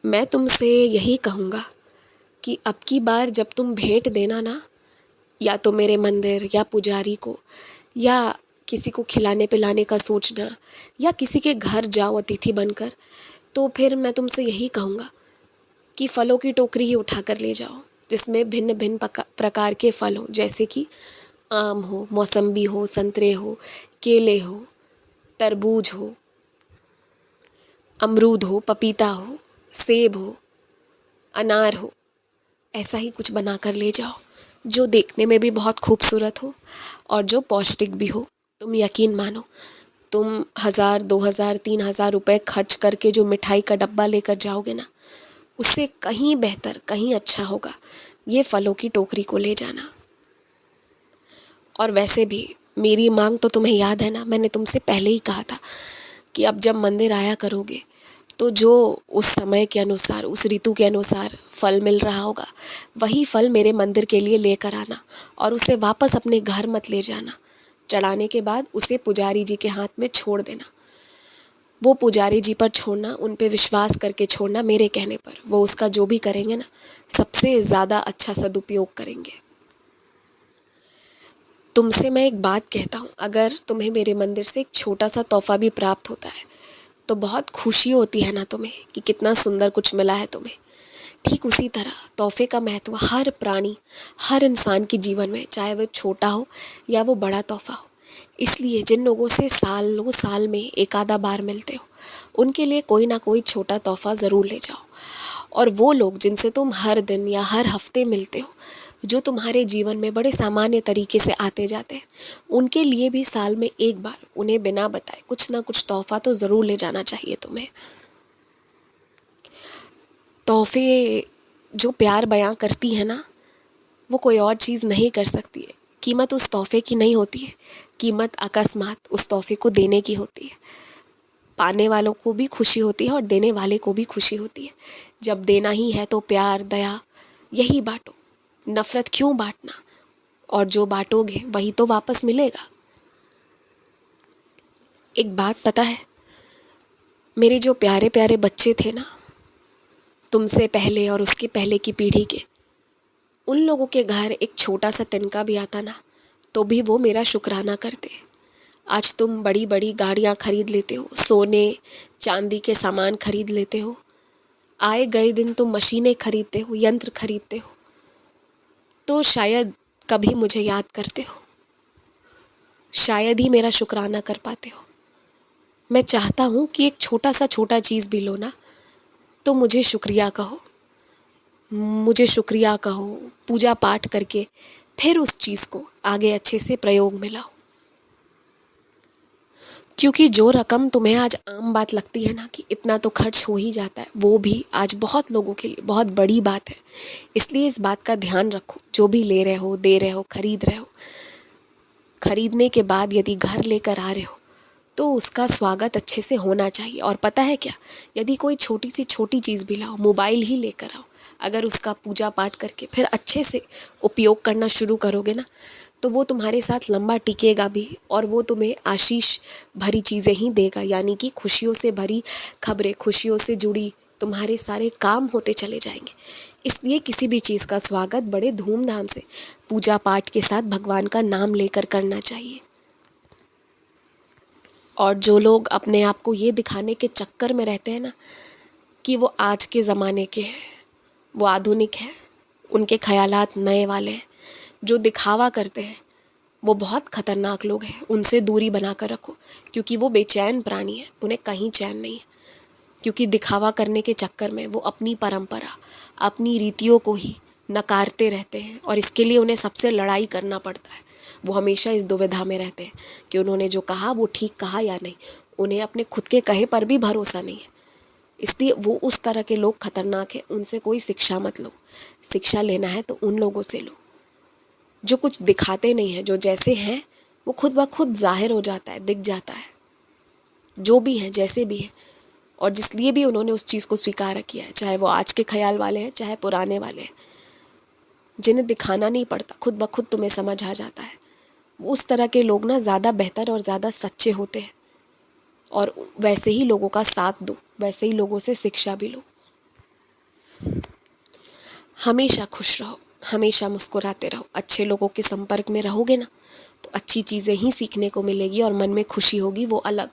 मैं तुमसे यही कहूँगा कि अब की बार जब तुम भेंट देना ना, या तो मेरे मंदिर या पुजारी को, या किसी को खिलाने पिलाने का सोचना, या किसी के घर जाओ अतिथि बनकर, तो फिर मैं तुमसे यही कहूँगा कि फलों की टोकरी ही उठा कर ले जाओ, जिसमें भिन्न भिन्न प्रकार के फल हो, जैसे कि आम हो, मौसम्बी हो, संतरे हो, केले हो, तरबूज हो, अमरूद हो, पपीता हो, सेब हो, अनार हो। ऐसा ही कुछ बना कर ले जाओ जो देखने में भी बहुत खूबसूरत हो और जो पौष्टिक भी हो। तुम यकीन मानो, तुम 1000, 2000, 3000 रुपये खर्च करके जो मिठाई का डब्बा लेकर जाओगे ना, उससे कहीं बेहतर, कहीं अच्छा होगा ये फलों की टोकरी को ले जाना। और वैसे भी मेरी मांग तो तुम्हें याद है ना, मैंने तुमसे पहले ही कहा था कि अब जब मंदिर आया करोगे तो जो उस समय के अनुसार, उस ऋतु के अनुसार फल मिल रहा होगा, वही फल मेरे मंदिर के लिए लेकर आना और उसे वापस अपने घर मत ले जाना। चढ़ाने के बाद उसे पुजारी जी के हाथ में छोड़ देना। वो पुजारी जी पर छोड़ना, उन पे विश्वास करके छोड़ना मेरे कहने पर। वो उसका जो भी करेंगे ना, सबसे ज़्यादा अच्छा सदुपयोग करेंगे। तुमसे मैं एक बात कहता हूँ, अगर तुम्हें मेरे मंदिर से एक छोटा सा तोहफा भी प्राप्त होता है तो बहुत खुशी होती है ना तुम्हें कि कितना सुंदर कुछ मिला है तुम्हें। ठीक उसी तरह तोहफे का महत्व हर प्राणी, हर इंसान के जीवन में, चाहे वो छोटा हो या वो बड़ा तोहफा हो। इसलिए जिन लोगों से सालों साल में एक आधा बार मिलते हो, उनके लिए कोई ना कोई छोटा तोहफा ज़रूर ले जाओ। और वो लोग जिनसे तुम हर दिन या हर हफ्ते मिलते हो, जो तुम्हारे जीवन में बड़े सामान्य तरीके से आते जाते हैं, उनके लिए भी साल में एक बार उन्हें बिना बताए कुछ ना कुछ तोहफा तो ज़रूर ले जाना चाहिए तुम्हें। तोहफे जो प्यार बयां करती है ना, वो कोई और चीज़ नहीं कर सकती है। कीमत उस तोहफे की नहीं होती है, कीमत अकस्मात उस तोहफे को देने की होती है। पाने वालों को भी खुशी होती है और देने वाले को भी खुशी होती है। जब देना ही है तो प्यार, दया यही बांटो, नफ़रत क्यों बांटना। और जो बांटोगे वही तो वापस मिलेगा। एक बात पता है, मेरे जो प्यारे प्यारे बच्चे थे ना, तुमसे पहले और उसके पहले की पीढ़ी के, उन लोगों के घर एक छोटा सा तिनका भी आता ना, तो भी वो मेरा शुक्राना करते। आज तुम बड़ी बड़ी गाड़ियाँ खरीद लेते हो, सोने चांदी के सामान खरीद लेते हो, आए गए दिन तुम मशीनें खरीदते हो, यंत्र खरीदते हो, तो शायद कभी मुझे याद करते हो, शायद ही मेरा शुक्राना कर पाते हो। मैं चाहता हूँ कि एक छोटा सा छोटा चीज़ भी लो ना, तो मुझे शुक्रिया कहो, मुझे शुक्रिया कहो, पूजा पाठ करके फिर उस चीज़ को आगे अच्छे से प्रयोग में लाओ। क्योंकि जो रकम तुम्हें आज आम बात लगती है ना कि इतना तो खर्च हो ही जाता है, वो भी आज बहुत लोगों के लिए बहुत बड़ी बात है। इसलिए इस बात का ध्यान रखो, जो भी ले रहे हो, दे रहे हो, खरीद रहे हो, खरीदने के बाद यदि घर लेकर आ रहे हो तो उसका स्वागत अच्छे से होना चाहिए। और पता है क्या, यदि कोई छोटी सी छोटी चीज़ भी लाओ, मोबाइल ही लेकर आओ, अगर उसका पूजा पाठ करके फिर अच्छे से उपयोग करना शुरू करोगे ना, तो वो तुम्हारे साथ लंबा टिकेगा भी और वो तुम्हें आशीष भरी चीज़ें ही देगा। यानी कि खुशियों से भरी खबरें, खुशियों से जुड़ी तुम्हारे सारे काम होते चले जाएंगे। इसलिए किसी भी चीज़ का स्वागत बड़े धूमधाम से पूजा पाठ के साथ भगवान का नाम लेकर करना चाहिए। और जो लोग अपने आप को ये दिखाने के चक्कर में रहते हैं ना कि वो आज के ज़माने के हैं, वो आधुनिक हैं, उनके ख़यालात नए वाले हैं, जो दिखावा करते हैं, वो बहुत ख़तरनाक लोग हैं। उनसे दूरी बना कर रखो, क्योंकि वो बेचैन प्राणी हैं, उन्हें कहीं चैन नहीं है। क्योंकि दिखावा करने के चक्कर में वो अपनी परंपरा, अपनी रीतियों को ही नकारते रहते हैं और इसके लिए उन्हें सबसे लड़ाई करना पड़ता है। वो हमेशा इस दुविधा में रहते हैं कि उन्होंने जो कहा वो ठीक कहा या नहीं। उन्हें अपने खुद के कहे पर भी भरोसा नहीं है। इसलिए वो उस तरह के लोग खतरनाक हैं। उनसे कोई शिक्षा मत लो। शिक्षा लेना है तो उन लोगों से लो जो कुछ दिखाते नहीं हैं, जो जैसे हैं वो खुद ब खुद जाहिर हो जाता है, दिख जाता है, जो भी हैं, जैसे भी हैं, और जिस लिए भी उन्होंने उस चीज़ को स्वीकार किया है, चाहे वो आज के ख्याल वाले हैं, चाहे पुराने वाले हैं, जिन्हें दिखाना नहीं पड़ता, खुद ब खुद तुम्हें समझ आ जाता है। उस तरह के लोग ना ज़्यादा बेहतर और ज़्यादा सच्चे होते हैं। और वैसे ही लोगों का साथ दो, वैसे ही लोगों से शिक्षा भी लो। हमेशा खुश रहो, हमेशा मुस्कुराते रहो। अच्छे लोगों के संपर्क में रहोगे ना तो अच्छी चीज़ें ही सीखने को मिलेगी और मन में खुशी होगी वो अलग।